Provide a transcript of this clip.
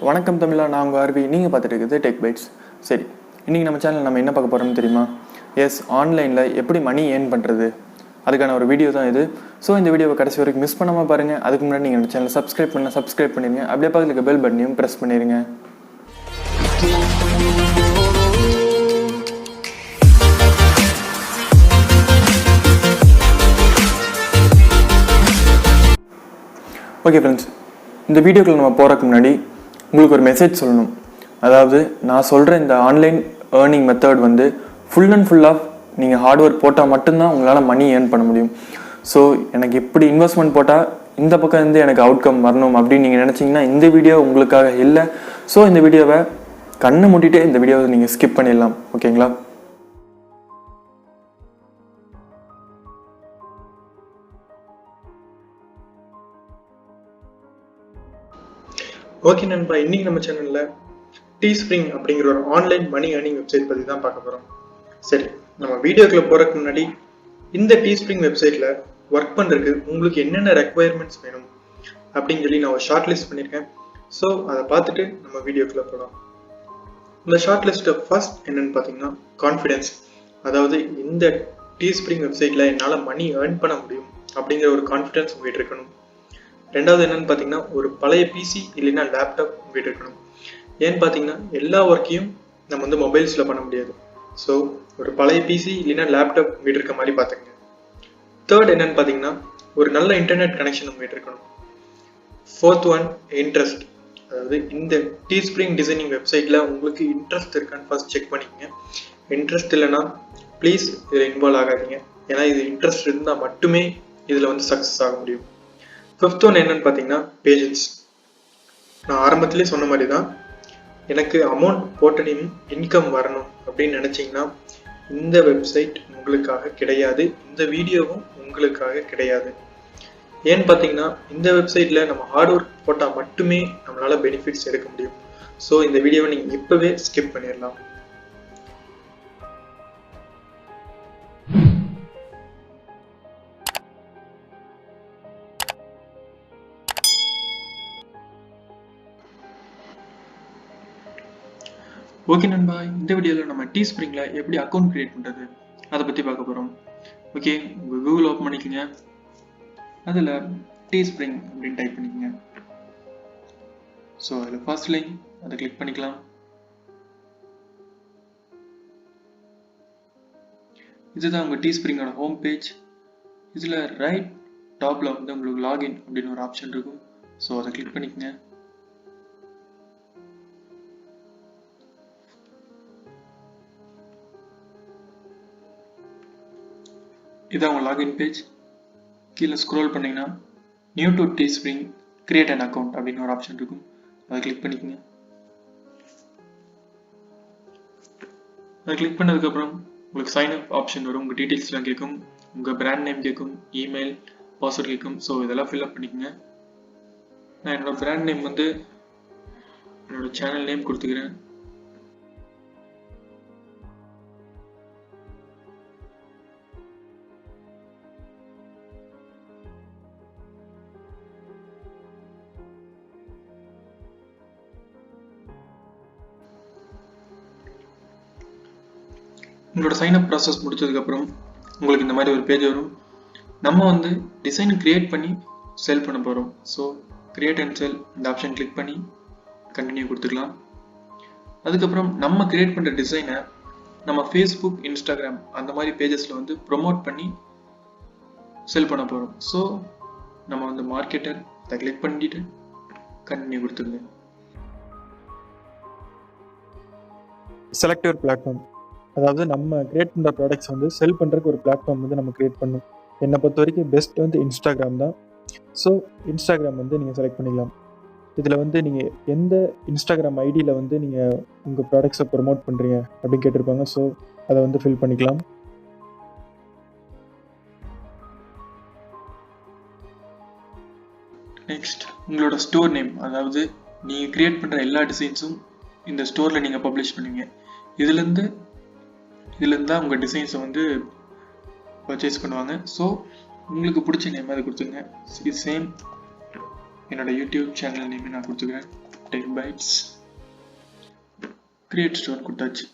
வணக்கம் தமிழா, நான் உங்கள் ஆர்வி. நீங்கள் பார்த்துட்டு இருக்குது டெக் பைட்ஸ். சரி, இன்றைக்கி நம்ம சேனல் நம்ம என்ன பார்க்க போகிறோம்னு தெரியுமா? ஆன்லைனில் எப்படி மணி ஏர்ன் பண்ணுறது, அதுக்கான ஒரு வீடியோ தான் இது. ஸோ இந்த வீடியோவை கடைசி வரைக்கும் மிஸ் பண்ணாமல் பாருங்கள். அதுக்கு முன்னாடி நீங்கள் இந்த சேனலை சப்ஸ்கிரைப் பண்ணிடுங்க. அப்படியே பக்கத்தில் இருக்க பெல் பட்டனையும் ப்ரெஸ் பண்ணிடுங்க. ஓகே ஃப்ரெண்ட்ஸ், இந்த வீடியோக்குள்ள நம்ம போகிறதுக்கு முன்னாடி உங்களுக்கு ஒரு மெசேஜ் சொல்லணும். அதாவது நான் சொல்கிற இந்த ஆன்லைன் ஏர்னிங் மெத்தட் வந்து ஃபுல் அண்ட் ஃபுல்லாக நீங்கள் ஹார்ட் ஒர்க் போட்டால் மட்டும்தான் உங்களால் மணி ஏர்ன் பண்ண முடியும். ஸோ எனக்கு இப்படி இன்வெஸ்ட்மெண்ட் போட்டால் இந்த பக்கம் இருந்து எனக்கு அவுட்கம் வரணும் அப்படின்னு நீங்கள் நினச்சிங்கன்னா இந்த வீடியோ உங்களுக்காக இல்லை. ஸோ இந்த வீடியோவை கண்ணை மூடிட்டு இந்த வீடியோவை நீங்கள் ஸ்கிப் பண்ணிடலாம். ஓகேங்களா? ஓகே நண்பா, இன்னைக்கு நம்ம சேனல்ல டீஸ்பிரிங் அப்படிங்கிற ஒரு ஆன்லைன் மணி ஏர்னிங் வெப்சைட் பத்தி தான் பார்க்க போறோம். சரி, நம்ம வீடியோக்குள்ள போறதுக்கு முன்னாடி இந்த டீஸ்பிரிங் வெப்சைட்ல ஒர்க் பண்றதுக்கு உங்களுக்கு என்னென்ன ரெக்குவயர்மெண்ட்ஸ் வேணும் அப்படின்னு சொல்லி நான் ஒரு ஷார்ட் லிஸ்ட் பண்ணியிருக்கேன். ஸோ அதை பார்த்துட்டு நம்ம வீடியோக்குள்ள போகலாம். இந்த ஷார்ட் லிஸ்ட் ஃபர்ஸ்ட் என்னன்னு பார்த்தீங்கன்னா கான்ஃபிடென்ஸ். அதாவது இந்த டீஸ்பிரிங் வெப்சைட்ல என்னால் மணி ஏர்ன் பண்ண முடியும் அப்படிங்கிற ஒரு கான்ஃபிடென்ஸ் உங்ககிட்ட இருக்கணும். ரெண்டாவது என்னன்னு பார்த்தீங்கன்னா ஒரு பழைய பிசி இல்லைன்னா லேப்டாப் உங்ககிட்ட இருக்கணும். ஏன்னு பார்த்தீங்கன்னா எல்லா ஒர்க்கையும் நம்ம வந்து மொபைல்ஸில் பண்ண முடியாது. ஸோ ஒரு பழைய பிசி இல்லைன்னா லேப்டாப் உங்ககிட்ட இருக்க மாதிரி பார்த்துக்கங்க. தேர்ட் என்னன்னு பார்த்தீங்கன்னா ஒரு நல்ல இன்டர்நெட் கனெக்ஷன் உங்ககிட்ட இருக்கணும். Fourth one interest. அதாவது இந்த டீஸ்பிரிங் டிசைனிங் வெப்சைட்டில் உங்களுக்கு இன்ட்ரெஸ்ட் இருக்கான்னு ஃபர்ஸ்ட் செக் பண்ணிக்கங்க. இன்ட்ரெஸ்ட் இல்லைன்னா ப்ளீஸ் இதில் இன்வால்வ் ஆகாதீங்க. ஏன்னா இது இன்ட்ரெஸ்ட் இருந்தால் மட்டுமே இதில் வந்து சக்ஸஸ் ஆக முடியும். ஃபிஃப்த் ஒன் என்னன்னு பார்த்தீங்கன்னா பேஷன்ஸ். நான் ஆரம்பத்திலே சொன்ன மாதிரி தான், எனக்கு அமௌண்ட் போட்டனையும் இன்கம் வரணும் அப்படின்னு நினச்சிங்கன்னா இந்த வெப்சைட் உங்களுக்காக கிடையாது, இந்த வீடியோவும் உங்களுக்காக கிடையாது. ஏன்னு பார்த்தீங்கன்னா இந்த வெப்சைட்டில் நம்ம ஹார்ட் ஒர்க் போட்டால் மட்டுமே நம்மளால பெனிஃபிட்ஸ் எடுக்க முடியும். ஸோ இந்த வீடியோவை நீங்கள் இப்போவே ஸ்கிப் பண்ணிடலாம். ஓகே நண்பா, இந்த வீடியோவில் நம்ம டீஸ்பிரிங்ல எப்படி அக்கௌண்ட் கிரியேட் பண்ணுறது அதை பற்றி பார்க்க போகிறோம். ஓகே, உங்கள் கூகுள் ஓப்பன் பண்ணிக்கோங்க. அதில் டீஸ்பிரிங் அப்படின்னு டைப் பண்ணிக்கோங்க. ஸோ அதில் ஃபர்ஸ்ட் லிங்க் அதை கிளிக் பண்ணிக்கலாம். இதுதான் உங்கள் டீஸ்பிரிங்கோட ஹோம் பேஜ். இதில் ரைட் டாப்பில் வந்து உங்களுக்கு லாகின் அப்படின்னு ஒரு ஆப்ஷன் இருக்கும். ஸோ அதை கிளிக் பண்ணிக்கோங்க. இதான் உங்கள் லாகின் பேஜ். கீழே ஸ்க்ரோல் பண்ணிங்கன்னா new to Teespring create an account அப்படின்னு ஒரு ஆப்ஷன் இருக்கும். அதை கிளிக் பண்ணிக்கோங்க. அதை கிளிக் பண்ணதுக்கப்புறம் உங்களுக்கு சைன் அப் ஆப்ஷன் வரும். உங்கள் டீட்டெயில்ஸ்லாம் கேட்கும், உங்கள் பிராண்ட் நேம் கேட்கும், இமெயில், பாஸ்வேர்ட் கேட்கும். ஸோ இதெல்லாம் ஃபில்அப் பண்ணிக்கோங்க. நான் என்னோட பிராண்ட் நேம் வந்து என்னோட சேனல் நேம் கொடுத்துக்கிறேன். உங்களோட சைன்அப் ப்ராசஸ் முடிச்சதுக்கப்புறம் உங்களுக்கு இந்த மாதிரி ஒரு பேஜ் வரும். நம்ம வந்து டிசைன் கிரியேட் பண்ணி செல் பண்ண போகிறோம். ஸோ கிரியேட் அண்ட் செல் இந்த ஆப்ஷன் கிளிக் பண்ணி கண்டினியூ கொடுத்துக்கலாம். அதுக்கப்புறம் நம்ம கிரியேட் பண்ணுற டிசைனை நம்ம ஃபேஸ்புக், இன்ஸ்டாகிராம் அந்த மாதிரி பேஜஸில் வந்து ப்ரொமோட் பண்ணி செல் பண்ண போகிறோம். ஸோ நம்ம வந்து மார்க்கெட்டர் அதை கிளிக் பண்ணிட்டு கண்டினியூ கொடுத்துருங்க. Select your platform. அதாவது நம்ம கிரியேட் பண்ணுற ப்ராடக்ட்ஸ் வந்து செல் பண்ணுறதுக்கு ஒரு பிளாட்ஃபார்ம் வந்து நம்ம கிரியேட் பண்ணணும். என்னை பொறுத்த வரைக்கும் பெஸ்ட் வந்து இன்ஸ்டாகிராம் தான். ஸோ இன்ஸ்டாகிராம் வந்து நீங்கள் செலக்ட் பண்ணிக்கலாம். இதில் வந்து நீங்கள் எந்த இன்ஸ்டாகிராம் ஐடியில் வந்து நீங்கள் உங்கள் ப்ராடக்ட்ஸை ப்ரொமோட் பண்ணுறீங்க அப்படின்னு கேட்டிருப்பாங்க. ஸோ அதை வந்து ஃபில் பண்ணிக்கலாம். நெக்ஸ்ட் உங்களோட ஸ்டோர் நேம், அதாவது நீங்கள் கிரியேட் பண்ணுற எல்லா டிசைன்ஸும் இந்த ஸ்டோரில் நீங்கள் பப்ளிஷ் பண்ணுவீங்க. இதுலேருந்து தான் உங்கள் டிசைன்ஸை வந்து பர்ச்சேஸ் பண்ணுவாங்க. ஸோ உங்களுக்கு பிடிச்ச நேம் அதை கொடுத்துருங்க. இது சேம் என்னோட யூடியூப் சேனல் நேம் நான் கொடுத்துக்கிறேன். டெக் பைட்ஸ் கிரியேட் ஸ்டோர் கொடுத்தாச்சு.